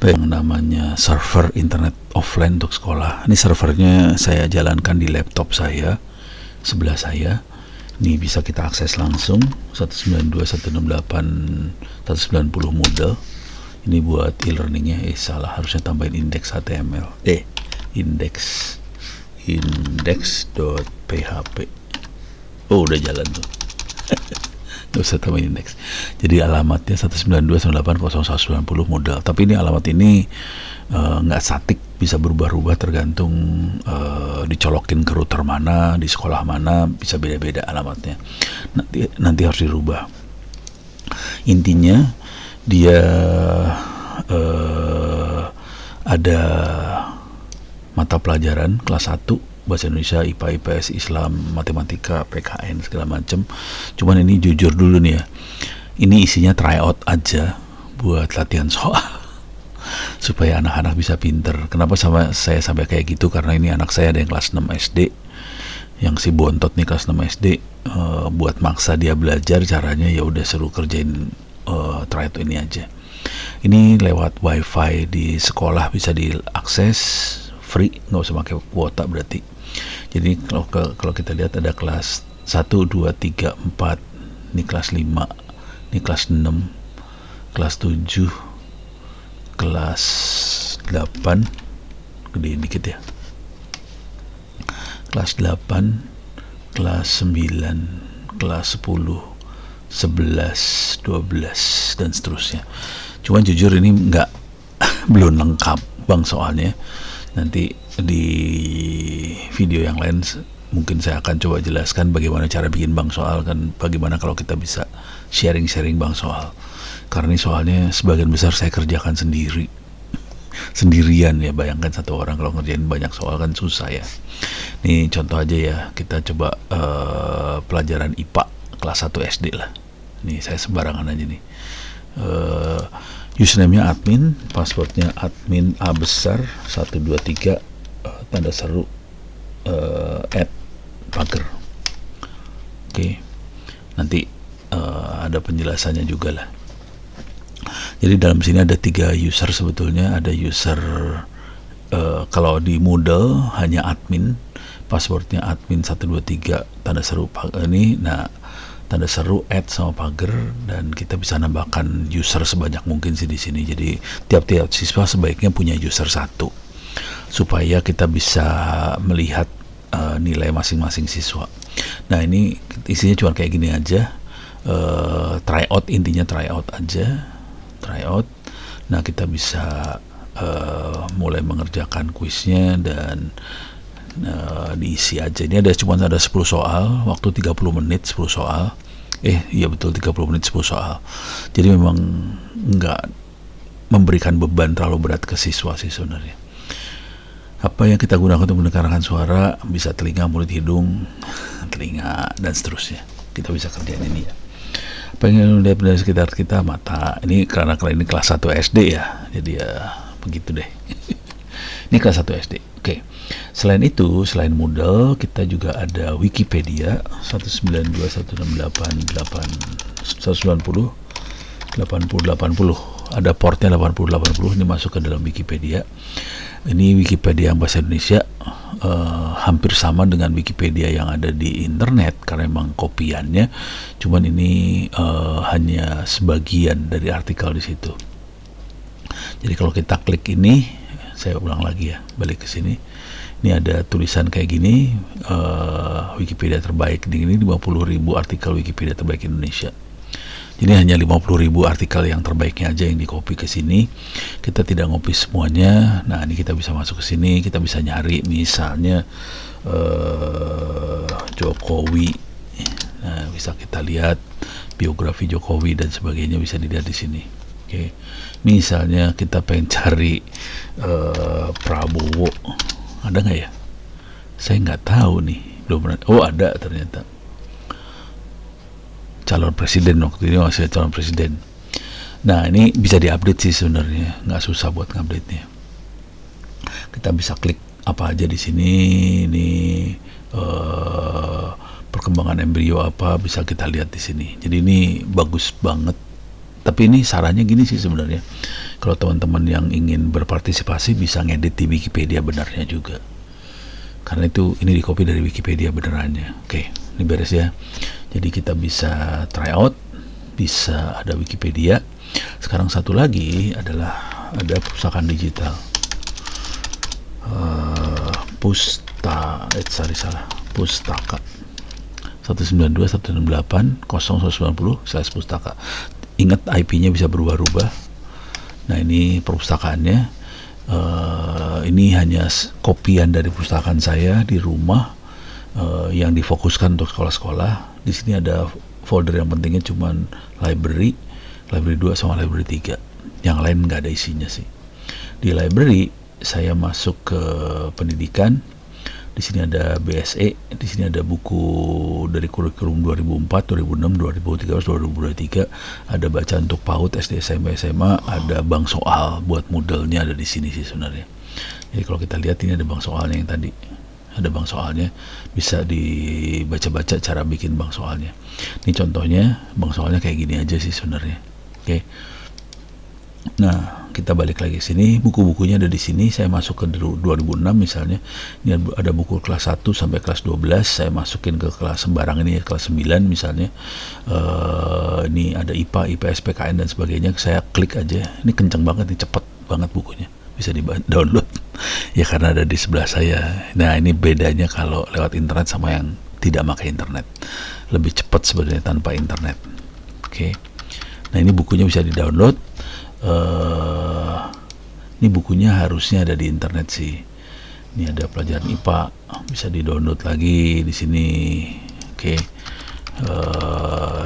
yang namanya server internet offline untuk sekolah. Ini servernya saya jalankan di laptop saya, sebelah saya. Ini bisa kita akses langsung 192.168.190 Moodle. Ini buat e-learningnya. Salah, harusnya tambahin indeks HTML. Index.php. Oh, udah jalan tuh. Nggak usah tambahin indeks. Jadi alamatnya 192.168.190 Moodle. Tapi ini alamat ini nggak statik, bisa berubah-ubah tergantung dicolokin ke router mana, di sekolah mana, bisa beda-beda alamatnya. Nanti harus dirubah. Intinya dia ada mata pelajaran kelas 1 bahasa Indonesia, IPA, IPS, Islam, matematika, PKN segala macam. Cuman ini jujur dulu nih ya, ini isinya tryout aja buat latihan soal supaya anak-anak bisa pinter. Kenapa saya sampai kayak gitu? Karena ini anak saya ada yang kelas 6 SD, yang si bontot nih kelas 6 SD. Buat maksa dia belajar, caranya ya udah seru kerjain tryout ini aja. Ini lewat wifi di sekolah, bisa diakses free, nggak usah pakai kuota berarti. Jadi kalau kita lihat ada kelas 1, 2, 3, 4, ini kelas 5, ini kelas 6, kelas 7, kelas 8, gede dikit ya, kelas 8, kelas 9, kelas 10, 11, 12, dan seterusnya. Cuman jujur ini belum lengkap bang soalnya. Nanti di video yang lain mungkin saya akan coba jelaskan bagaimana cara bikin bank soal, kan bagaimana kalau kita bisa sharing bank soal. Karena ini soalnya sebagian besar saya kerjakan sendirian ya. Bayangkan satu orang kalau ngerjain banyak soal kan susah ya. Ini contoh aja ya, kita coba pelajaran IPA kelas 1 SD lah. Nih saya sembarangan aja nih. Username-nya admin, passwordnya admin A besar 123 tanda seru @pager. Oke. Nanti ada penjelasannya juga lah. Jadi dalam sini ada 3 user sebetulnya. Ada user kalau di Moodle hanya admin, passwordnya admin 123 tanda seru pager ini. Nah, tanda seru sama pager, dan kita bisa nambahkan user sebanyak mungkin sih di sini. Jadi tiap-tiap siswa sebaiknya punya user 1 supaya kita bisa melihat nilai masing-masing siswa. Nah, ini isinya cuma kayak gini aja. Tryout, intinya tryout aja, tryout. Nah, kita bisa mulai mengerjakan kuisnya dan diisi aja. Ini cuma ada 10 soal, waktu 30 menit 10 soal. Iya betul, 30 menit 10 soal. Jadi memang nggak memberikan beban terlalu berat ke siswa sih sebenarnya. Apa yang kita gunakan untuk mendengarkan suara, bisa telinga, mulut, hidung, telinga, dan seterusnya. Kita bisa kerjain ini ya. Pengen lihat dari sekitar kita, mata. Ini karena ini kelas 1 SD ya, jadi ya begitu deh. Ini kelas 1 SD. Oke. Selain itu, selain Moodle, kita juga ada Wikipedia 192.168.190. Ada portnya 8080, ini masuk ke dalam Wikipedia. Ini Wikipedia yang bahasa Indonesia, hampir sama dengan Wikipedia yang ada di internet karena memang kopiannya. Cuman ini hanya sebagian dari artikel di situ. Jadi kalau kita klik ini, saya ulang lagi ya, balik ke sini. Ini ada tulisan kayak gini, Wikipedia terbaik. Ini 50.000 artikel Wikipedia terbaik Indonesia. Jadi hanya 50.000 artikel yang terbaiknya aja yang dikopi ke sini. Kita tidak ngopi semuanya. Nah, ini kita bisa masuk ke sini, kita bisa nyari misalnya Jokowi. Nah, bisa kita lihat biografi Jokowi dan sebagainya, bisa dilihat di sini. Oke. Misalnya kita pengen cari Prabowo, ada nggak ya? Saya nggak tahu nih, belum pernah. Oh, ada ternyata. Calon presiden, waktu ini masih calon presiden. Nah, ini bisa diupdate sih sebenarnya, nggak susah buat ngupdate-nya. Kita bisa klik apa aja di sini. Ini perkembangan embrio apa bisa kita lihat di sini. Jadi ini bagus banget. Tapi ini sarannya gini sih sebenarnya. Kalau teman-teman yang ingin berpartisipasi bisa ngedit di Wikipedia benarnya juga. Karena itu ini di copy dari Wikipedia benerannya. Oke, ini beres ya. Jadi kita bisa try out, bisa ada Wikipedia. Sekarang satu lagi adalah ada perpustakaan digital. Pustaka 192.168.0.190/pustaka. Ingat IP-nya bisa berubah-ubah. Nah, ini perpustakaannya. Ini hanya kopian dari perpustakaan saya di rumah yang difokuskan untuk sekolah-sekolah. Di sini ada folder yang pentingnya cuman library 2 sama library 3. Yang lain nggak ada isinya sih. Di library saya masuk ke pendidikan. Di sini ada BSE, di sini ada buku dari kurikulum 2004, 2006, 2013, 2023, ada baca untuk PAUD, SD, SMP, SMA, ada bank soal buat moodle-nya ada di sini sih sebenarnya. Jadi kalau kita lihat ini ada bank soalnya yang tadi. Ada bank soalnya, bisa dibaca-baca cara bikin bank soalnya. Ini contohnya, bank soalnya kayak gini aja sih sebenarnya. Oke. Nah, kita balik lagi sini, buku-bukunya ada di sini. Saya masuk ke 2006 misalnya. Ini ada buku kelas 1 sampai kelas 12. Saya masukin ke kelas sembarang ini, kelas 9 misalnya. Ini ada IPA, IPS, PKN dan sebagainya. Saya klik aja. Ini kenceng banget, ini cepet banget bukunya. Bisa di-download. Ya karena ada di sebelah saya. Nah, ini bedanya kalau lewat internet sama yang tidak pakai internet. Lebih cepat sebenarnya tanpa internet. Oke. Nah, ini bukunya bisa di-download. Ini bukunya harusnya ada di internet sih. Ini ada pelajaran IPA, bisa di-download lagi di sini. Oke.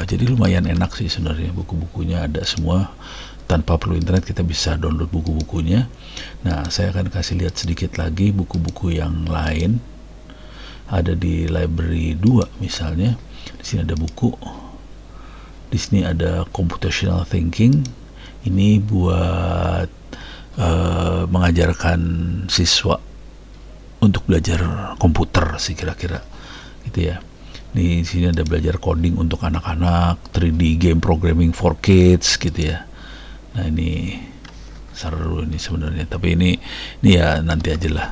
Jadi lumayan enak sih sebenarnya, buku-bukunya ada semua. Tanpa perlu internet kita bisa download buku-bukunya. Nah, saya akan kasih lihat sedikit lagi buku-buku yang lain. Ada di library 2 misalnya. Di sini ada buku. Di sini ada computational thinking. Ini buat mengajarkan siswa untuk belajar komputer sih kira-kira gitu ya. Di sini ada belajar coding untuk anak-anak, 3D game programming for kids gitu ya. Nah, ini seru ini sebenarnya, tapi ini ya nanti aja lah.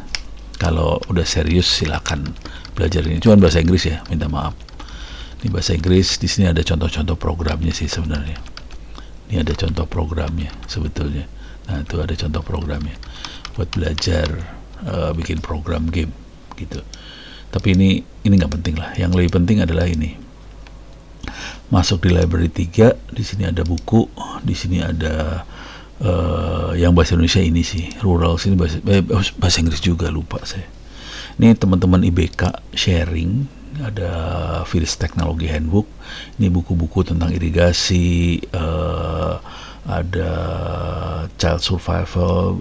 Kalau udah serius silakan belajar ini. Cuman bahasa Inggris ya, minta maaf. Ini bahasa Inggris. Di sini ada contoh-contoh programnya sih sebenarnya. Ini ada contoh programnya sebetulnya. Nah, itu ada contoh programnya buat belajar bikin program game gitu. Tapi ini nggak penting lah. Yang lebih penting adalah ini. Masuk di library 3, di sini ada buku, di sini ada yang bahasa Indonesia ini sih, rural sini bahasa Inggris juga lupa saya. Ini teman-teman IBK sharing, ada Fields Technology Handbook. Ini buku-buku tentang irigasi, ada child survival,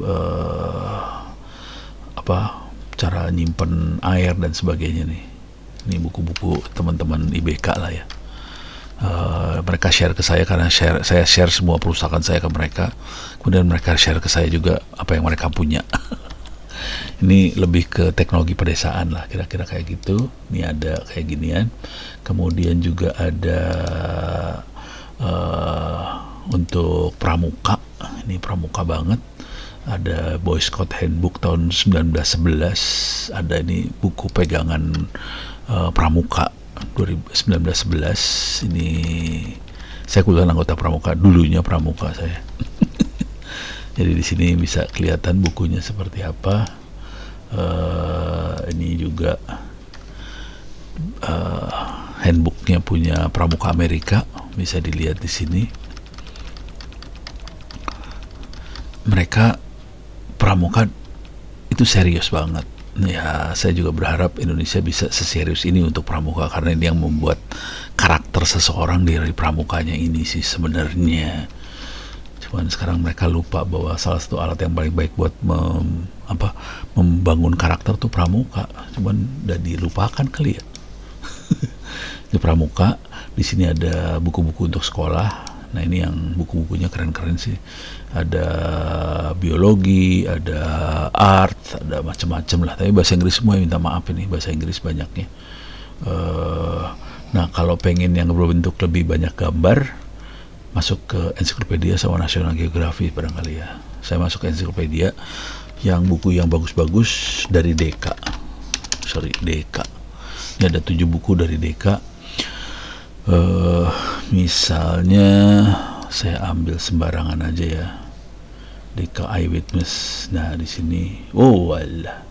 cara nyimpen air dan sebagainya nih. Ini buku-buku teman-teman IBK lah ya. Mereka share ke saya karena saya share semua perpustakaan saya ke mereka. Kemudian mereka share ke saya juga apa yang mereka punya. Ini lebih ke teknologi pedesaan lah, kira-kira kayak gitu. Ini ada kayak ginian. Kemudian juga ada untuk pramuka. Ini pramuka banget. Ada Boy Scout Handbook tahun 1911. Ada ini buku pegangan pramuka 1911. Ini saya kebetulan anggota pramuka, dulunya pramuka saya. Jadi di sini bisa kelihatan bukunya seperti apa. Ini juga handbooknya punya pramuka Amerika, bisa dilihat di sini. Mereka pramuka itu serius banget. Ya, saya juga berharap Indonesia bisa seserius ini untuk pramuka, karena ini yang membuat karakter seseorang dari pramukanya ini sih sebenarnya. Cuman sekarang mereka lupa bahwa salah satu alat yang paling baik buat membangun karakter tuh pramuka. Cuman udah dilupakan kali ya. Di pramuka, di sini ada buku-buku untuk sekolah. Nah, ini yang buku-bukunya keren-keren sih. Ada biologi, ada art, ada macam-macam lah. Tapi bahasa Inggris semua, minta maaf ini bahasa Inggris banyaknya. Nah, kalau pengen yang berbentuk lebih banyak gambar, masuk ke ensiklopedia sama National Geographic barangkali ya. Saya masuk ke ensiklopedia, yang buku yang bagus-bagus dari Deka. Deka. Ini ada 7 buku dari Deka. Misalnya saya ambil sembarangan aja ya. Deka Eyewitness. Nah, di sini, oh alah.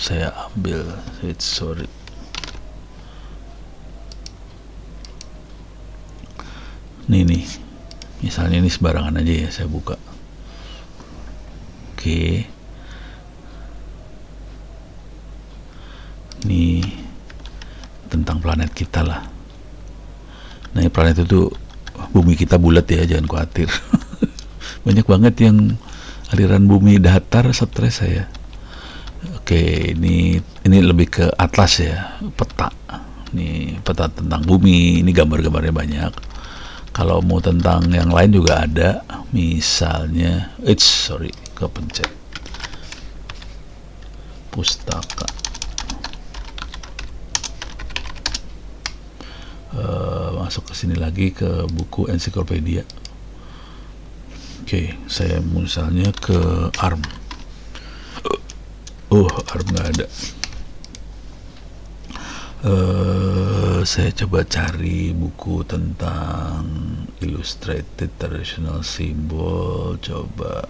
Saya ambil, sorry. Nih, misalnya ini sembarangan aja ya, saya buka. Oke. Ini tentang planet kita lah. Nah, planet itu, bumi kita bulat ya, jangan khawatir. Banyak banget yang aliran bumi datar, stres saya. Oke, ini lebih ke atlas ya, peta. Ini peta tentang bumi, ini gambar-gambarnya banyak. Kalau mau tentang yang lain juga ada, misalnya, kepencet. Pustaka. Masuk ke sini lagi ke buku ensiklopedia. Oke, saya misalnya ke ARM. ARM nggak ada. Saya coba cari buku tentang illustrated traditional symbol. Coba.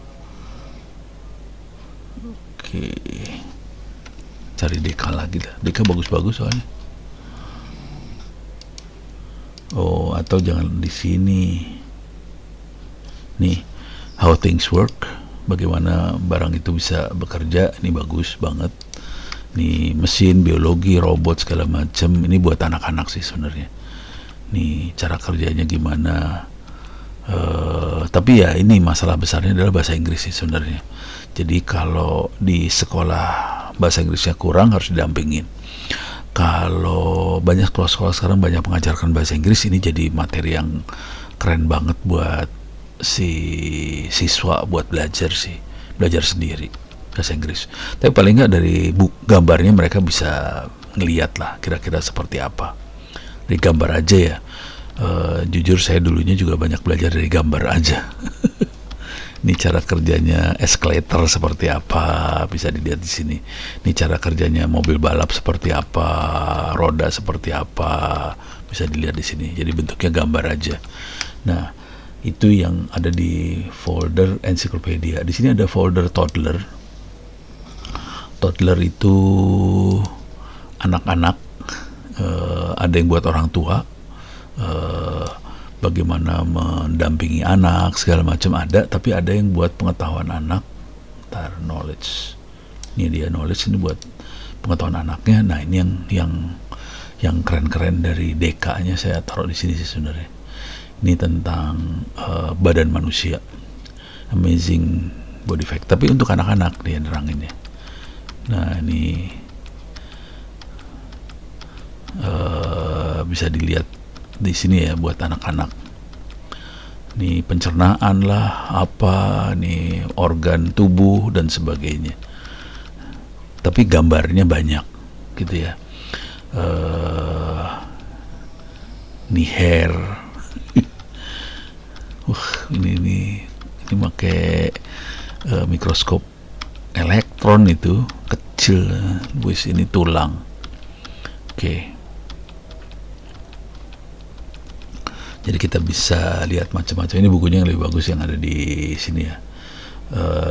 Oke. Cari Deka lagi dah. Deka bagus-bagus soalnya. Atau jangan di sini. Nih, How Things Work. Bagaimana barang itu bisa bekerja. Ini bagus banget. Nih, mesin, biologi, robot, segala macam. Ini buat anak-anak sih sebenarnya. Nih, cara kerjanya gimana. Tapi ya ini masalah besarnya adalah bahasa Inggris sih sebenarnya. Jadi kalau di sekolah bahasa Inggrisnya kurang, harus didampingin. Kalau banyak sekolah-sekolah sekarang banyak mengajarkan bahasa Inggris, ini jadi materi yang keren banget buat si siswa buat belajar sendiri bahasa Inggris. Tapi paling nggak dari gambarnya mereka bisa ngeliat lah kira-kira seperti apa. Dari gambar aja ya. Jujur saya dulunya juga banyak belajar dari gambar aja. Ini cara kerjanya escalator seperti apa, bisa dilihat di sini. Ini cara kerjanya mobil balap seperti apa, roda seperti apa, bisa dilihat di sini. Jadi bentuknya gambar aja. Nah, itu yang ada di folder ensiklopedia. Di sini ada folder toddler. Toddler itu anak-anak. Ada yang buat orang tua. Bagaimana mendampingi anak segala macam ada, tapi ada yang buat pengetahuan anak. Knowledge. Ini dia knowledge, ini buat pengetahuan anaknya. Nah, ini yang keren-keren dari Deka-nya saya taruh di sini sih sebenarnya. Ini tentang badan manusia. Amazing body fact. Tapi untuk anak-anak dia neranginnya. Nah, ini bisa dilihat di sini ya buat anak-anak. Nih pencernaan lah, apa nih organ tubuh dan sebagainya. Tapi gambarnya banyak gitu ya. Nih hair. Ini pakai mikroskop elektron itu kecil. Wis ini tulang. Oke. Jadi kita bisa lihat macam-macam. Ini bukunya yang lebih bagus yang ada di sini ya.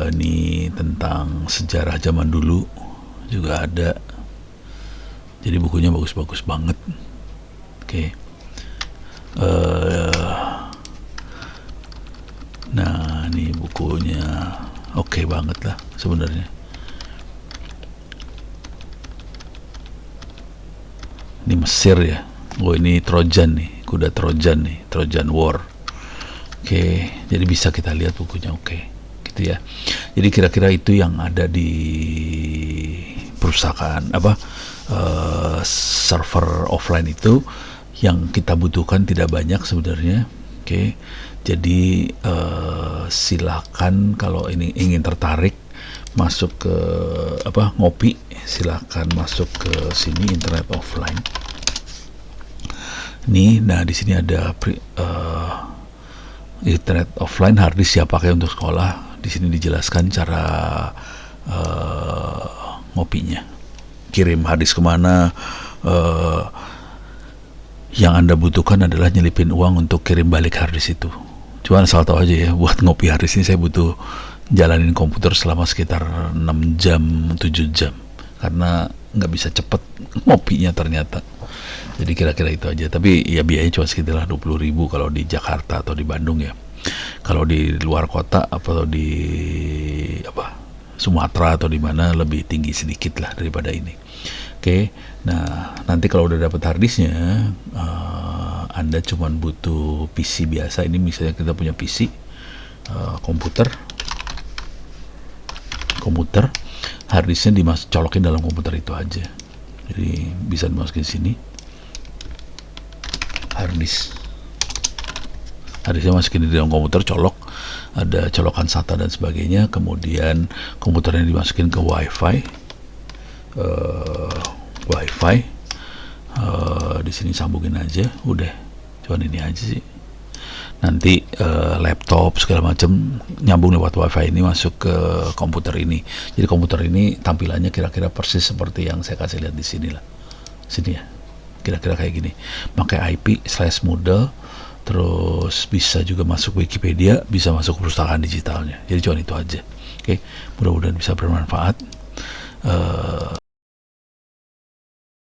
Ini tentang sejarah zaman dulu juga ada. Jadi bukunya bagus-bagus banget. Oke. Nah, ini bukunya oke banget lah sebenarnya. Ini Mesir ya. Ini Trojan nih. Kuda Trojan nih, Trojan War. Oke, jadi bisa kita lihat bukunya. Oke, gitu ya. Jadi kira-kira itu yang ada di perusahaan server offline itu yang kita butuhkan tidak banyak sebenarnya. Oke, jadi silakan kalau ini ingin tertarik masuk ke ngopi, silakan masuk ke sini internet offline. Nih, nah di sini ada internet offline hard disk siap pakai untuk sekolah. Di sini dijelaskan cara ngopinya. Kirim hard disk kemana? Yang Anda butuhkan adalah nyelipin uang untuk kirim balik hard disk itu. Cuman asal tahu aja ya, buat ngopi hard disk ini saya butuh jalanin komputer selama sekitar 6 jam, 7 jam. Karena nggak bisa cepet ngopinya ternyata. Jadi kira-kira itu aja. Tapi ya biayanya cuma sekitar 20.000 kalau di Jakarta atau di Bandung ya. Kalau di luar kota atau di Sumatera atau di mana lebih tinggi sedikit lah daripada ini. Oke. Nah, nanti kalau udah dapat harddisknya, Anda cuma butuh PC biasa. Ini misalnya kita punya PC, komputer, harddisknya colokin dalam komputer itu aja. Jadi bisa dimasukin sini. Harddisknya masukin di dalam komputer, colok, ada colokan SATA dan sebagainya. Kemudian komputernya dimasukin ke WiFi. Di sini sambungin aja, udah, cuman ini aja sih. Nanti laptop segala macam nyambung lewat WiFi ini masuk ke komputer ini. Jadi komputer ini tampilannya kira-kira persis seperti yang saya kasih lihat di sini lah. Sini ya, kira-kira kayak gini. Pakai IP/Moodle, terus bisa juga masuk Wikipedia, bisa masuk perpustakaan digitalnya. Jadi cuma itu aja. Oke, mudah-mudahan bisa bermanfaat.